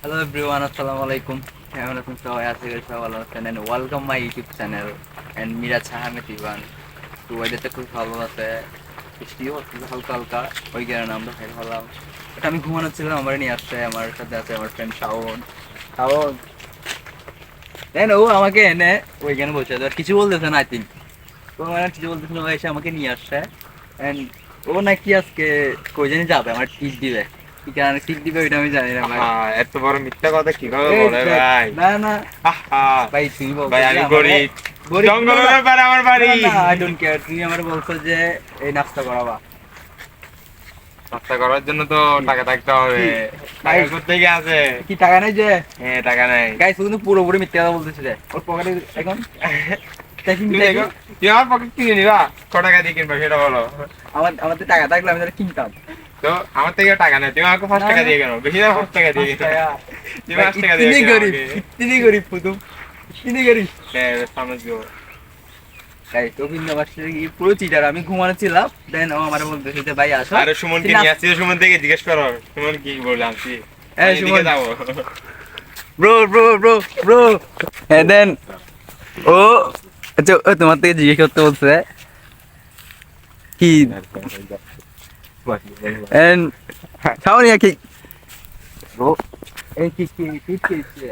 Hello everyone, আসসালামু আলাইকুম। কেমন আছেন সবাই? আশা করি সবাই ভালো আছেন and welcome my YouTube channel and Miraj Ahmed Evan. তো ওয়েদারটা খুব ভালো আছে, বৃষ্টিও হচ্ছে হালকা হালকা, ওই কারণে আমরা ভাই ভাবলাম এটা আমি ঘুমানো ছিলাম, আমার নিয়ে আসছে, আমার সাথে আছে আমার ফ্রেন্ড শাওন। শাওন দেন ও আমাকে এনে ওইখানে বসে আছে, আর কিছু বলতেছে না। আই থিঙ্ক ও মানে কিছু বলতেছে না, ও এসে আমাকে নিয়ে আসছে এন্ড ও নাকি আজকে কই জানি যাবে, আমার টিপ দিবে। কি কারণে টিপ দিবে ওইটা আমি জানি না ভাই। এত বড় মিথ্যা কথা কিভাবে এই বলে দেখ, ভাই? না না আহা, ভাই তুই বলছো ভাই যে আমি আমারে গরিব, গরিব না জঙ্গলের না ব্যাপারে আমার বাড়ি। না না আই ডোন্ট কেয়ার, তুমি আমার বলছো যে এই নাস্তা করাবা। নাস্তা করার জন্য তো টাকা থাকতে হবে। কি ভাই, টাকা কোথেকে আছে? কি টাকা নেই যে? হ্যাঁ, টাকা নাই। গাইস ও কিন্তু পুরোপুরি মিথ্যা কথা বলতেছে যে ওর পকেটে এখন দেখি তুমি দেখি দেখো, তুমি আমার পকেট কিনে নিবা, ক টাকা দিয়ে কিনবা সেটা বলো। আমাদের টাকা থাকলে আমি তাহলে কিনতাম। তো আমার থেকে টাকা নেই, তুমি আমাকে 5 টাকা দিয়ে কেন? বেশি দাম 5 টাকা দিয়ে কেন? তুমি 5 টাকা দিয়ে ইতনি কেন গরিব, আমাকে? ইতনি গরিব পুতুম, ইতনি গরিব। হ্যাঁ, সমঝ গো। গাইস ও কিন্তু আমার সাথে কি পুরো চিটার, আমি ঘুমানো ছিলাম দেন ও আমার বলতেছে যে ভাই আসো। আরে সুমনকে নিয়ে আসছি, সুমন থেকে জিজ্ঞেস করো সুমন কি বলে আনছি। হ্যাঁ, আমি এদিকে সুমন। যাবো। ব্রো and then ও আচ্ছা ও তোমার থেকে জিজ্ঞেস করতে বলছে কি and শাওনিয়া কি ব্রো এই কি ঠিক আছে,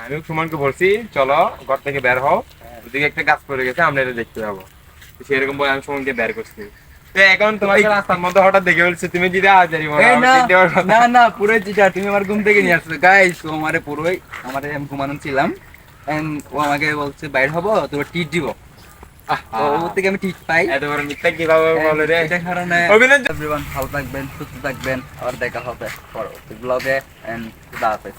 আমি সুমনকে বলছি চলো ঘর থেকে বের হও, ওদিকে একটা গাছ পড়ে গেছে, আমরা এটা দেখতে যাবো। তো সেরকম বলে আমি সুমনকে বের করছি। তো এখন তোমাকে রাস্তার মধ্যে হঠাৎ দেখে বলছি তুমি যদি আজারি বলো, এই আমি না চিনতে পারবো না না। না পুরো চিটার, তুমি আমার ঘুম থেকে নিয়ে আসছো গাইস। ও আমারে পুরোই আমারে আমি ঘুমানো ছিলাম and ও আমাকে বলছে বাইর হবো তোর টিট দিব। তো ও থেকে আমি টিট পাই। এত বড় মিথ্যা কিভাবে বলে রে? এটা কারণে অভিনয়। এভরিওয়ান ভালো থাকবেন, সুস্থ থাকবেন, আবার দেখা হবে পরবর্তী ব্লগে এন্ড খুদা হাফেজ।